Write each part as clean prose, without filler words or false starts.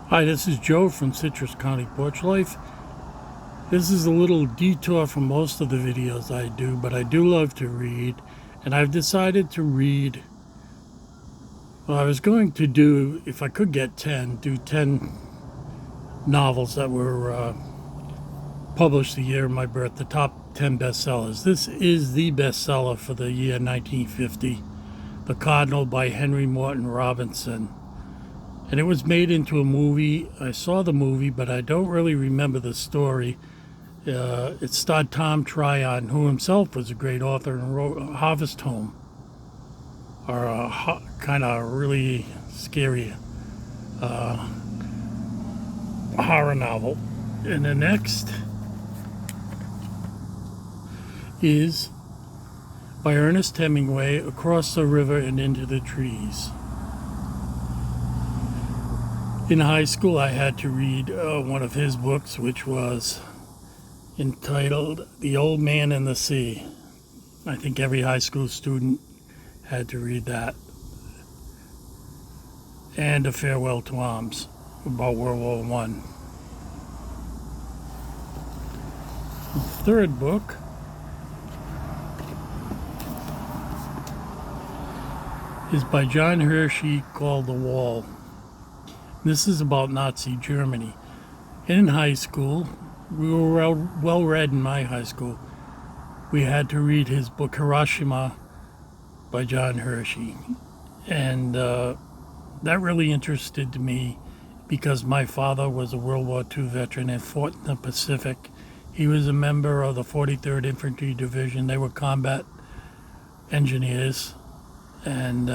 Hi, this is Joe from Citrus County Porch Life. This is a little detour from most of the videos I do, but I do love to read, and I've decided to read. Well, I was going to do, if I could get 10, do 10 novels that were published the year of my birth, the top 10 bestsellers. This is the bestseller for the year 1950, The Cardinal by Henry Morton Robinson. And it was made into a movie. I saw the movie, but I don't really remember the story. It starred Tom Tryon, who himself was a great author and wrote Harvest Home, or a kind of really scary horror novel. And the next is by Ernest Hemingway, Across the River and Into the Trees. In high school, I had to read one of his books, which was entitled The Old Man and the Sea. I think every high school student had to read that. And A Farewell to Arms, about World War I. The third book is by John Hershey, called The Wall. This is about Nazi Germany. In high school, we were well read in my high school. We had to read his book Hiroshima by John Hershey. And that really interested me because my father was a World War II veteran and fought in the Pacific. He was a member of the 43rd Infantry Division. They were combat engineers. And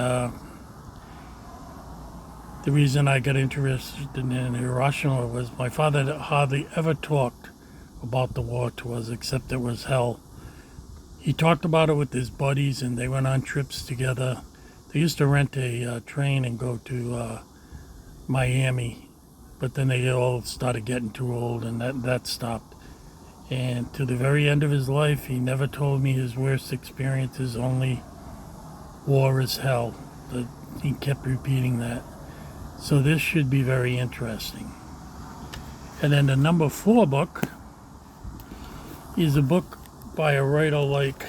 the reason I got interested in Hiroshima was my father hardly ever talked about the war to us, except it was hell. He talked about it with his buddies, and they went on trips together. They used to rent a train and go to Miami, but then they all started getting too old, and that stopped. And to the very end of his life, he never told me his worst experiences, only war is hell. But he kept repeating that. So this should be very interesting. And then the number 4 book is a book by a writer like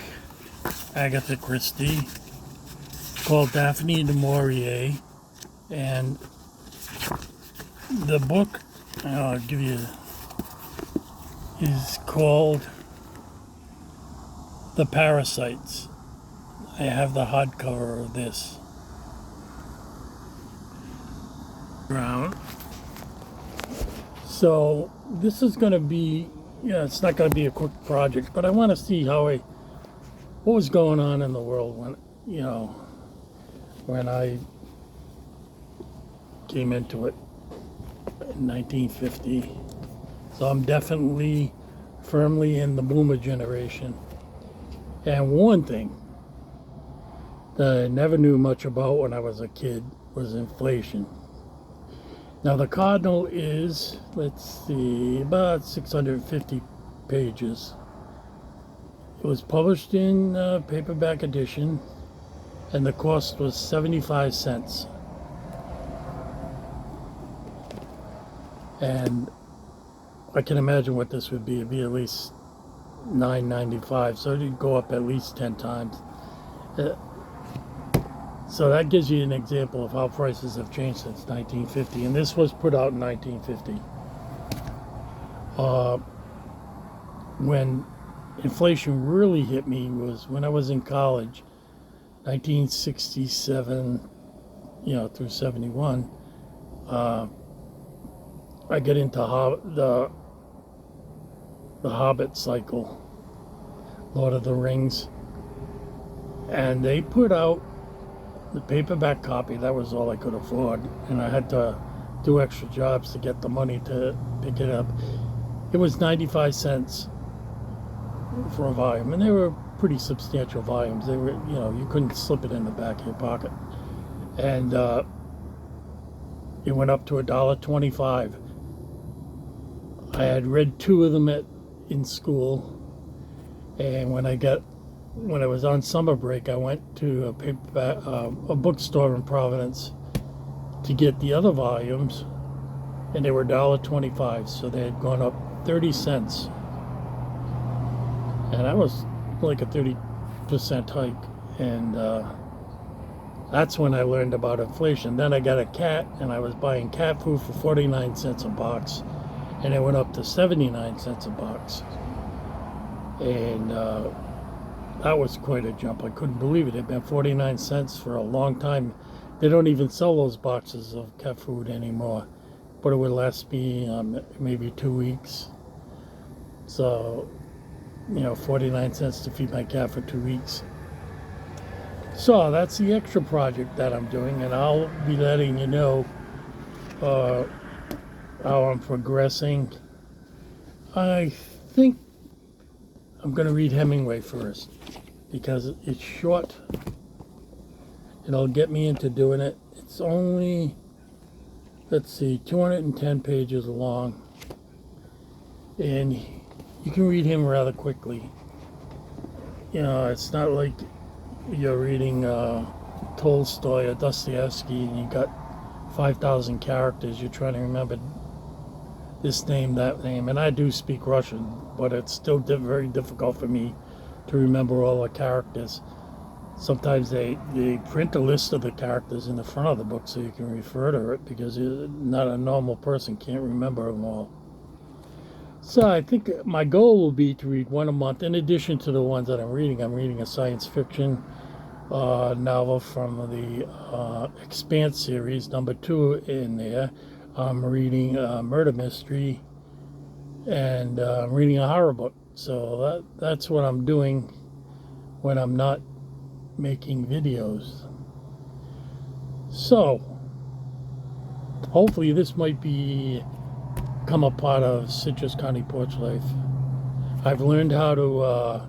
Agatha Christie called Daphne du Maurier. And the book, I'll give you, is called The Parasites. I have the hardcover of this. So this is going to be, it's not going to be a quick project, but I want to see what was going on in the world when I came into it in 1950. So I'm definitely firmly in the boomer generation. And one thing that I never knew much about when I was a kid was inflation. Now the Cardinal is, let's see, about 650 pages. It was published in paperback edition, and the cost was 75 cents. And I can imagine what this would be. It'd be at least $9.95, so it'd go up at least 10 times. So that gives you an example of how prices have changed since 1950. And this was put out in 1950. When inflation really hit me was when I was in college, 1967, through 71. I get into the Hobbit cycle, Lord of the Rings. And they put out the paperback copy. That was all I could afford, and I had to do extra jobs to get the money to pick it up. It was 95 cents for a volume, and they were pretty substantial volumes. They were, you couldn't slip it in the back of your pocket. And it went up to $1.25. I had read 2 of them in school, and when I was on summer break, I went to a bookstore in Providence to get the other volumes, and they were $1.25, so they had gone up 30 cents. And that was like a 30% hike. And that's when I learned about inflation. Then I got a cat, and I was buying cat food for 49 cents a box, and it went up to 79 cents a box. And that was quite a jump. I couldn't believe it. It had been 49 cents for a long time. They don't even sell those boxes of cat food anymore, but it would last me maybe 2 weeks. So, 49 cents to feed my cat for 2 weeks. So that's the extra project that I'm doing, and I'll be letting you know how I'm progressing. I think I'm going to read Hemingway first because it's short. It'll get me into doing it. It's only, let's see, 210 pages long, and you can read him rather quickly. It's not like you're reading Tolstoy or Dostoevsky and you got 5,000 characters. You're trying to remember this name, that name. And I do speak Russian, but it's still very difficult for me to remember all the characters. Sometimes they print a list of the characters in the front of the book so you can refer to it, because not a normal person can't remember them all. So I think my goal will be to read one a month, in addition to the ones that I'm reading. I'm reading a science fiction novel from the Expanse series, number 2 in there. I'm reading a murder mystery, and I'm reading a horror book. So that's what I'm doing when I'm not making videos. So hopefully this might become a part of Citrus County Porch Life. I've learned how to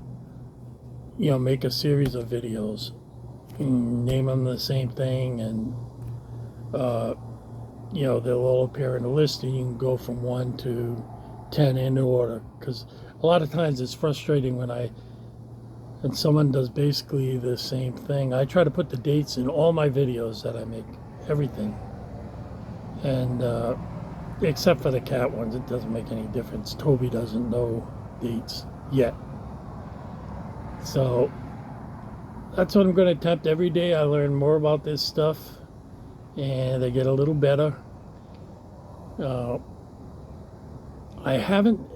make a series of videos, name them the same thing, and they'll all appear in a list, and you can go from 1 to 10 in order, because a lot of times it's frustrating when someone does basically the same thing. I try to put the dates in all my videos that I make, everything, and except for the cat ones, it doesn't make any difference. Toby doesn't know dates yet. So that's what I'm going to attempt. Every day I learn more about this stuff, and I get a little better.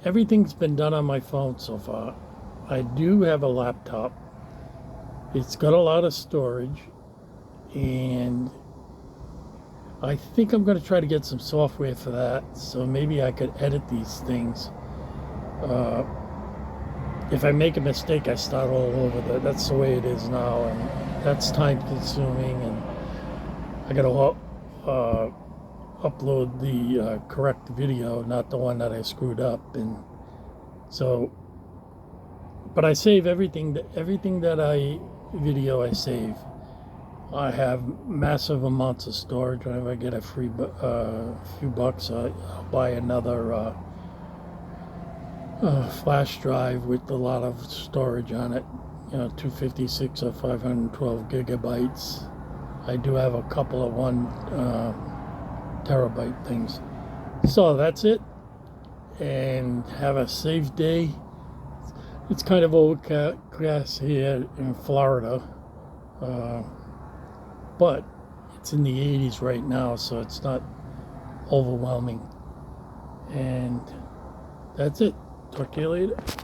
Everything's been done on my phone so far. I do have a laptop. It's got a lot of storage, and I think I'm going to try to get some software for that, so maybe I could edit these things. If I make a mistake, I start all over. That's the way it is now, and that's time consuming, and I got to upload the correct video, not the one that I screwed up. And so, but I save everything that I video, I save. I have massive amounts of storage. Whenever I get a few bucks, I'll buy another flash drive with a lot of storage on it. 256 or 512 gigabytes. I do have a couple of 1 terabyte things. So that's it, and have a safe day. It's kind of overcast here in Florida, but it's in the 80s right now, so it's not overwhelming. And that's it. Talk to you later.